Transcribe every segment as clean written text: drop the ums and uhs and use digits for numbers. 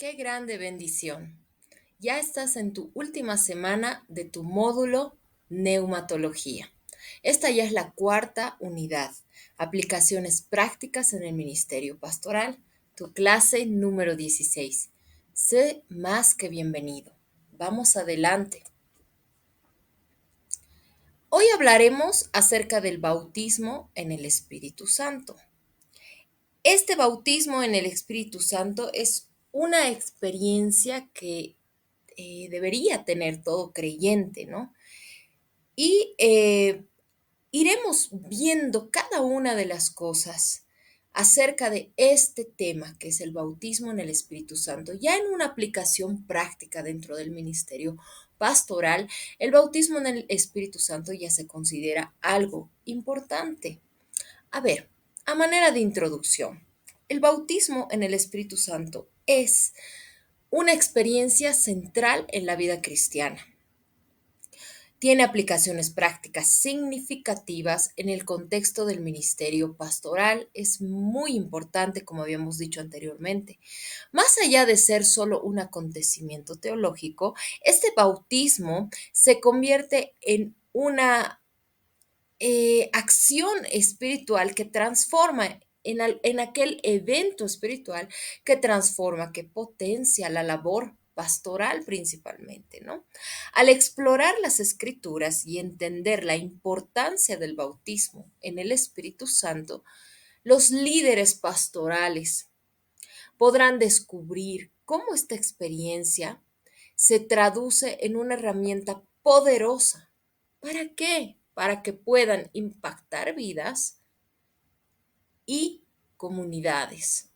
Qué grande bendición. Ya estás en tu última semana de tu módulo Neumatología. Esta ya es la cuarta unidad, aplicaciones prácticas en el Ministerio Pastoral, tu clase número 16. Sé más que bienvenido. Vamos adelante. Hoy hablaremos acerca del bautismo en el Espíritu Santo. Este bautismo en el Espíritu Santo es una experiencia que debería tener todo creyente, ¿no? Y iremos viendo cada una de las cosas acerca de este tema, que es el bautismo en el Espíritu Santo. Ya en una aplicación práctica dentro del ministerio pastoral, el bautismo en el Espíritu Santo ya se considera algo importante. A ver, a manera de introducción, el bautismo en el Espíritu Santo es una experiencia central en la vida cristiana. Tiene aplicaciones prácticas significativas en el contexto del ministerio pastoral. Es muy importante, como habíamos dicho anteriormente. Más allá de ser solo un acontecimiento teológico, este bautismo se convierte en una acción espiritual que transforma en aquel evento espiritual que transforma, que potencia la labor pastoral principalmente, ¿no? Al explorar las escrituras y entender la importancia del bautismo en el Espíritu Santo, los líderes pastorales podrán descubrir cómo esta experiencia se traduce en una herramienta poderosa. ¿Para qué? Para que puedan impactar vidas y comunidades.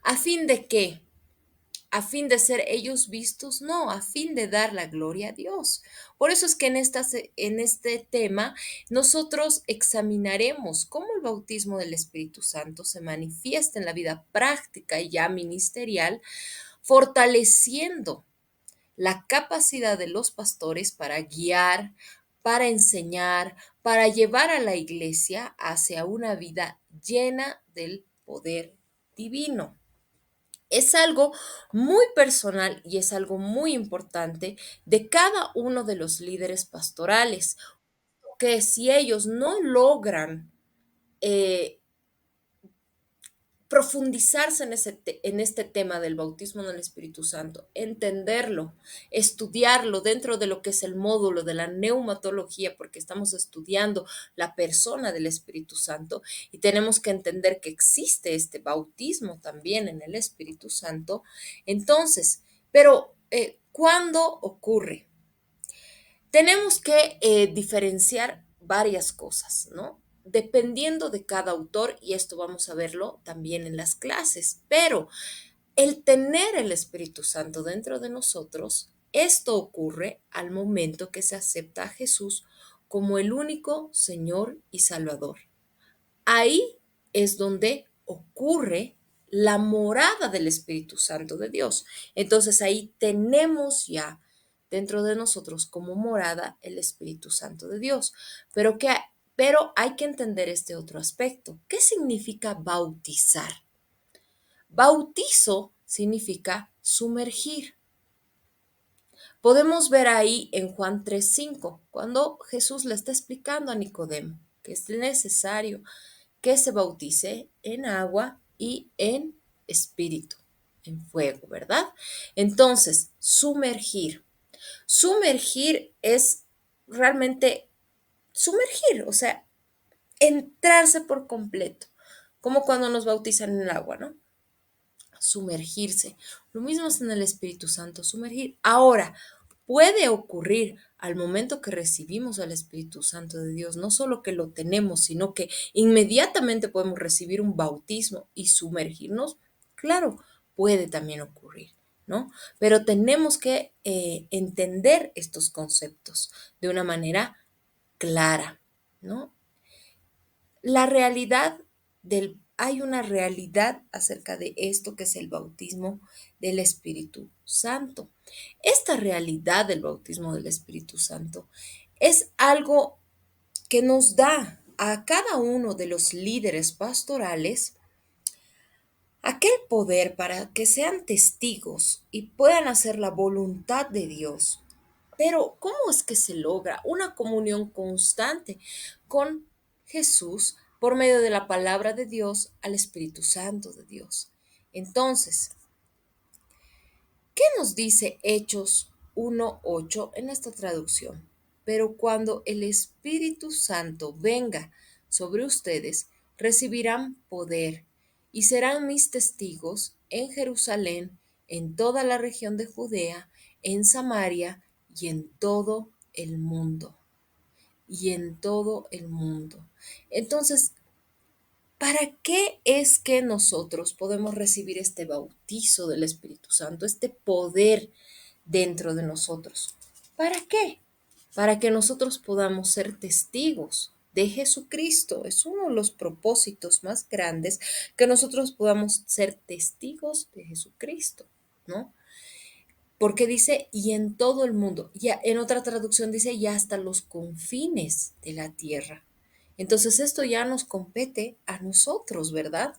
¿A fin de qué? ¿A fin de ser ellos vistos? No, a fin de dar la gloria a Dios. Por eso es que en este tema nosotros examinaremos cómo el bautismo del Espíritu Santo se manifiesta en la vida práctica y ya ministerial, fortaleciendo la capacidad de los pastores para guiar, para enseñar, para llevar a la iglesia hacia una vida llena del poder divino. Es algo muy personal y es algo muy importante de cada uno de los líderes pastorales, que si ellos no logran eh, profundizarse en este tema del bautismo en el Espíritu Santo, entenderlo, estudiarlo dentro de lo que es el módulo de la neumatología, porque estamos estudiando la persona del Espíritu Santo y tenemos que entender que existe este bautismo también en el Espíritu Santo. Entonces, pero ¿cuándo ocurre? Tenemos que diferenciar varias cosas, ¿no? Dependiendo de cada autor, y esto vamos a verlo también en las clases, pero el tener el Espíritu Santo dentro de nosotros, esto ocurre al momento que se acepta a Jesús como el único Señor y Salvador. Ahí es donde ocurre la morada del Espíritu Santo de Dios. Entonces ahí tenemos ya dentro de nosotros como morada el Espíritu Santo de Dios. Pero hay que entender este otro aspecto. ¿Qué significa bautizar? Bautizo significa sumergir. Podemos ver ahí en Juan 3:5, cuando Jesús le está explicando a Nicodemo que es necesario que se bautice en agua y en espíritu, en fuego, ¿verdad? Entonces, sumergir. Sumergir es realmente sumergir, o sea, entrarse por completo, como cuando nos bautizan en el agua, ¿no? Sumergirse. Lo mismo es en el Espíritu Santo, sumergir. Ahora, puede ocurrir al momento que recibimos al Espíritu Santo de Dios, no solo que lo tenemos, sino que inmediatamente podemos recibir un bautismo y sumergirnos. Claro, puede también ocurrir, ¿no? Pero tenemos que entender estos conceptos de una manera clara, ¿no? La realidad hay una realidad acerca de esto que es el bautismo del Espíritu Santo. Esta realidad del bautismo del Espíritu Santo es algo que nos da a cada uno de los líderes pastorales Aquel poder para que sean testigos y puedan hacer la voluntad de Dios. Pero, ¿cómo es que se logra una comunión constante con Jesús por medio de la palabra de Dios al Espíritu Santo de Dios? Entonces, ¿qué nos dice Hechos 1:8 en esta traducción? Pero cuando el Espíritu Santo venga sobre ustedes, recibirán poder y serán mis testigos en Jerusalén, en toda la región de Judea, en Samaria y en todo el mundo. Y en todo el mundo. Entonces, ¿para qué es que nosotros podemos recibir este bautizo del Espíritu Santo, este poder dentro de nosotros? ¿Para qué? Para que nosotros podamos ser testigos de Jesucristo. Es uno de los propósitos más grandes, que nosotros podamos ser testigos de Jesucristo, ¿no? Porque dice, y en todo el mundo, ya en otra traducción dice, y hasta los confines de la tierra. Entonces esto ya nos compete a nosotros, ¿verdad?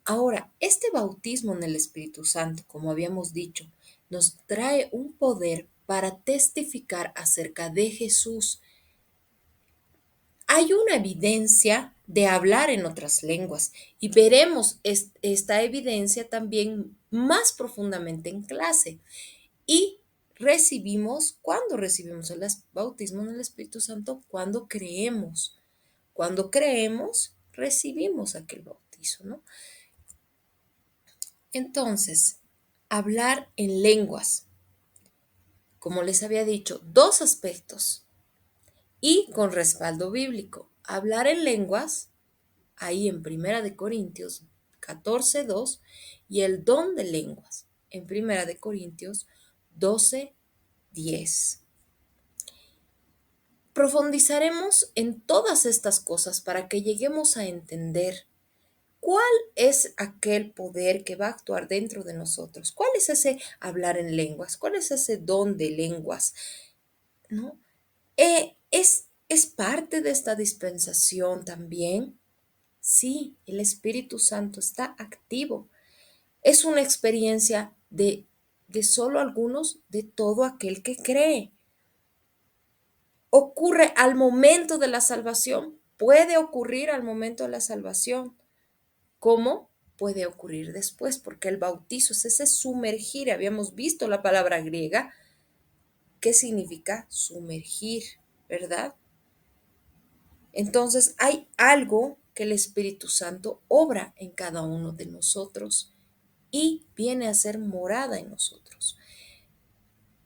Ahora, este bautismo en el Espíritu Santo, como habíamos dicho, nos trae un poder para testificar acerca de Jesús. Hay una evidencia de hablar en otras lenguas y veremos esta evidencia también más profundamente en clase. Y recibimos, cuando recibimos el bautismo en el Espíritu Santo, cuando creemos. Cuando creemos, recibimos aquel bautizo, ¿no? Entonces, hablar en lenguas, como les había dicho, dos aspectos y con respaldo bíblico. Hablar en lenguas, ahí en Primera de Corintios 14:2, y el don de lenguas en Primera de Corintios 12:10. Profundizaremos en todas estas cosas para que lleguemos a entender cuál es aquel poder que va a actuar dentro de nosotros, cuál es ese hablar en lenguas, cuál es ese don de lenguas, ¿no? ¿Es parte de esta dispensación también? Sí, el Espíritu Santo está activo. Es una experiencia de solo algunos, de todo aquel que cree. Ocurre al momento de la salvación, puede ocurrir al momento de la salvación. ¿Cómo? Puede ocurrir después, porque el bautizo es ese sumergir. Habíamos visto la palabra griega, que significa sumergir, ¿verdad? Entonces hay algo que el Espíritu Santo obra en cada uno de nosotros y viene a ser morada en nosotros.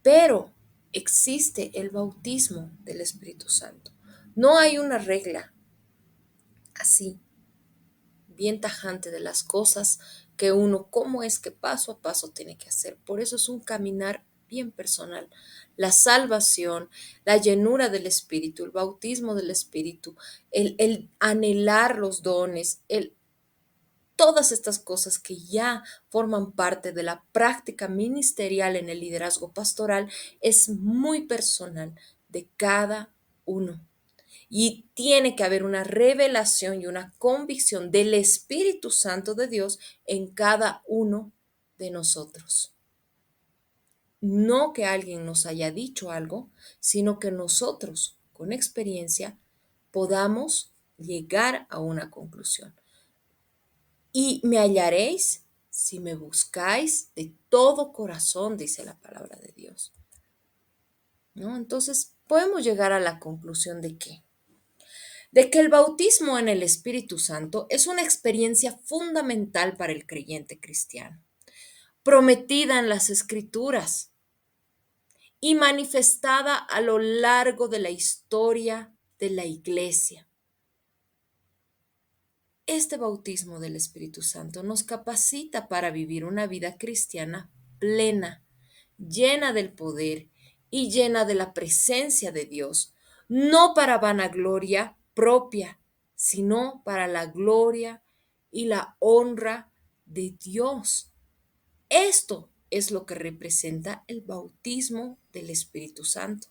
Pero existe el bautismo del Espíritu Santo. No hay una regla así, bien tajante de las cosas que uno, cómo es que paso a paso tiene que hacer. Por eso es un caminar bien personal. La salvación, la llenura del Espíritu, el bautismo del Espíritu, el anhelar los dones, todas estas cosas que ya forman parte de la práctica ministerial en el liderazgo pastoral, es muy personal de cada uno. Y tiene que haber una revelación y una convicción del Espíritu Santo de Dios en cada uno de nosotros. No que alguien nos haya dicho algo, sino que nosotros, con experiencia, podamos llegar a una conclusión. Y me hallaréis si me buscáis de todo corazón, dice la palabra de Dios. ¿No? Entonces, podemos llegar a la conclusión de qué, de que el bautismo en el Espíritu Santo es una experiencia fundamental para el creyente cristiano, prometida en las Escrituras y manifestada a lo largo de la historia de la Iglesia. Este bautismo del Espíritu Santo nos capacita para vivir una vida cristiana plena, llena del poder y llena de la presencia de Dios, no para vanagloria propia, sino para la gloria y la honra de Dios. Esto es lo que representa el bautismo del Espíritu Santo.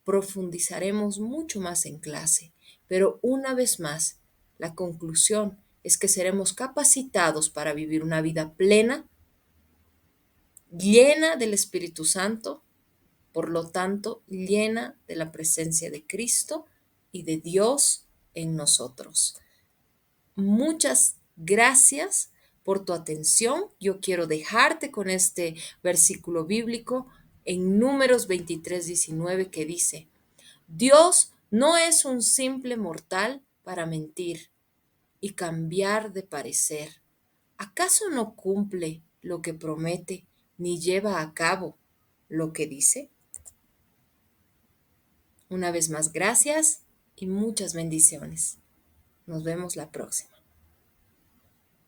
Profundizaremos mucho más en clase, pero una vez más, la conclusión es que seremos capacitados para vivir una vida plena, llena del Espíritu Santo, por lo tanto, llena de la presencia de Cristo y de Dios en nosotros. Muchas gracias por tu atención. Yo quiero dejarte con este versículo bíblico en Números 23:19 que dice: Dios no es un simple mortal para mentir y cambiar de parecer. ¿Acaso no cumple lo que promete ni lleva a cabo lo que dice? Una vez más, gracias y muchas bendiciones. Nos vemos la próxima.